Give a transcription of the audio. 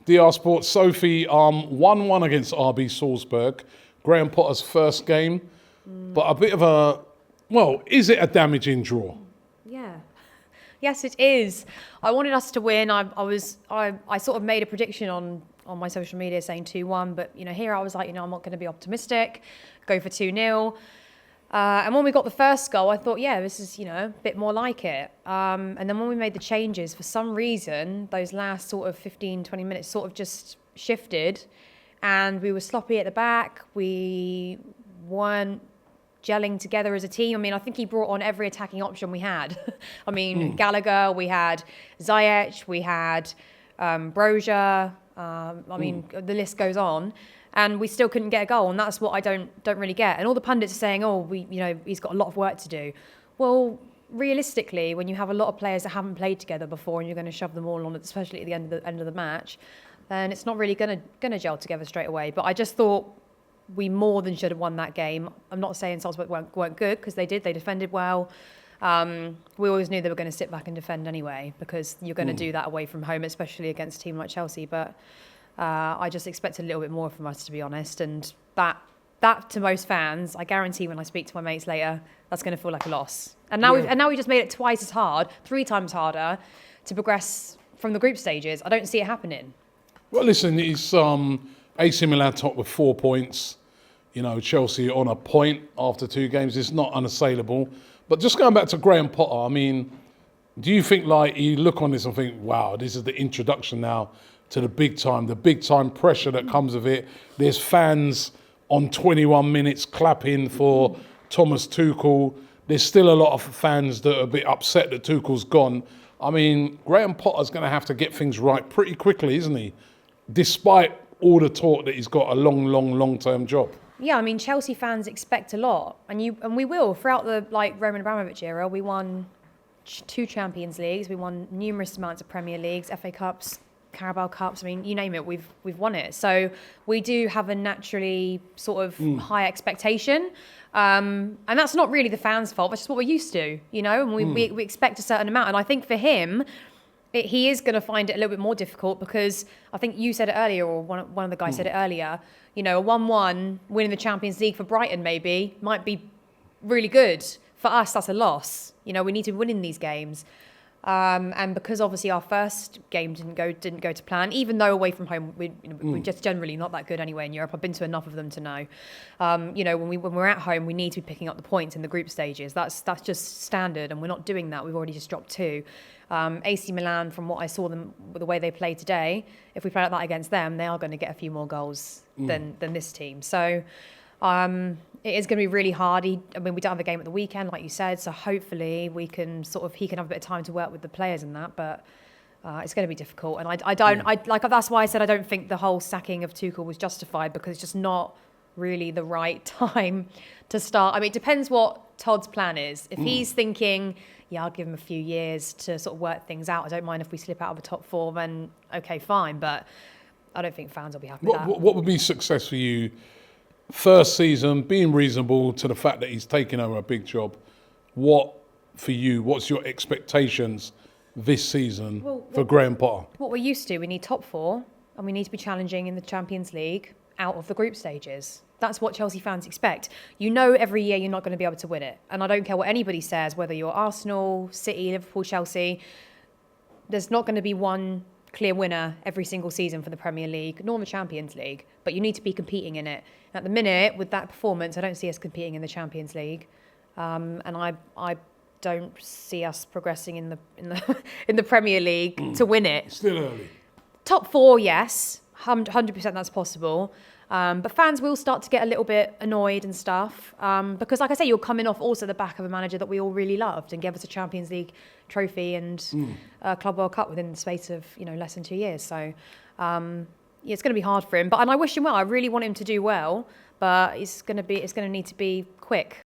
DR Sports. Sophie, 1-1 against RB Salzburg. Graham Potter's first game, but a bit of a, well, is it a damaging draw? Yeah. Yes, it is. I wanted us to win. I sort of made a prediction on my social media saying 2-1, but here I was like, I'm not going to be optimistic, go for 2-0. And when we got the first goal, I thought, yeah, this is, a bit more like it. And then when we made the changes, for some reason, those last sort of 15, 20 minutes sort of just shifted, and we were sloppy at the back. We weren't gelling together as a team. I mean, I think he brought on every attacking option we had. I mean, Gallagher, we had Ziyech, we had Brozier. The list goes on, and we still couldn't get a goal, and that's what I don't really get. And all the pundits are saying, he's got a lot of work to do. Well, realistically, when you have a lot of players that haven't played together before, and you're going to shove them all on, especially at the end of the match, then it's not really going to gel together straight away. But I just thought we more than should have won that game. I'm not saying Salzburg weren't good, because they did. They defended well. We always knew they were going to sit back and defend anyway, because you're going to do that away from home, especially against a team like Chelsea. But I just expected a little bit more from us, to be honest. And that to most fans, I guarantee when I speak to my mates later, that's going to feel like a loss. And now we just made it twice as hard, 3 times harder to progress from the group stages. I don't see it happening. Well, listen, it's AC Milan top with 4 points. Chelsea on a point after 2 games. It's not unassailable. But just going back to Graham Potter, I mean, do you think you look on this and think, wow, this is the introduction now to the big time pressure that comes with it? There's fans on 21 minutes clapping for Thomas Tuchel. There's still a lot of fans that are a bit upset that Tuchel's gone. I mean, Graham Potter's going to have to get things right pretty quickly, isn't he? Despite all the talk that he's got a long-term job. Yeah, I mean, Chelsea fans expect a lot, and we will. Throughout the Roman Abramovich era, we won 2 Champions Leagues, we won numerous amounts of Premier Leagues, FA Cups, Carabao Cups. I mean, you name it, we've won it. So we do have a naturally sort of high expectation, and that's not really the fans' fault. That's just what we're used to, And we expect a certain amount. And I think for him, he is going to find it a little bit more difficult, because I think you said it earlier, or one of the guys said it earlier, a 1-1 winning the Champions League for Brighton might be really good. For us, that's a loss. We need to be winning these games. And because obviously our first game didn't go to plan, even though away from home we're just generally not that good anyway in Europe. I've been to enough of them to know. When we're at home, we need to be picking up the points in the group stages. That's just standard, and we're not doing that. We've already just dropped 2. AC Milan, from what I saw them, the way they played today, if we play like that against them, they are going to get a few more goals than this team. So it is going to be really hard. We don't have a game at the weekend, like you said, so hopefully he can have a bit of time to work with the players in that, but it's going to be difficult. And that's why I said I don't think the whole sacking of Tuchel was justified, because it's just not really the right time to start. I mean, it depends what Todd's plan is. If he's thinking, I'll give him a few years to sort of work things out, I don't mind if we slip out of the top 4, then okay, fine. But I don't think fans will be happy with that. What would be success for you? First season, being reasonable to the fact that he's taking over a big job. What's your expectations this season for Graham Potter? What we're used to, we need top 4, and we need to be challenging in the Champions League out of the group stages. That's what Chelsea fans expect. Every year you're not going to be able to win it. And I don't care what anybody says, whether you're Arsenal, City, Liverpool, Chelsea, there's not going to be one clear winner every single season for the Premier League, nor the Champions League. But you need to be competing in it. At the minute, with that performance, I don't see us competing in the Champions League. And I don't see us progressing in the Premier League to win it. Still early. Top 4, yes. 100% that's possible. But fans will start to get a little bit annoyed and stuff, because, like I say, you're coming off also the back of a manager that we all really loved and gave us a Champions League trophy and a Club World Cup within the space of less than 2 years. So it's going to be hard for him. And I wish him well. I really want him to do well, but it's going to need to be quick.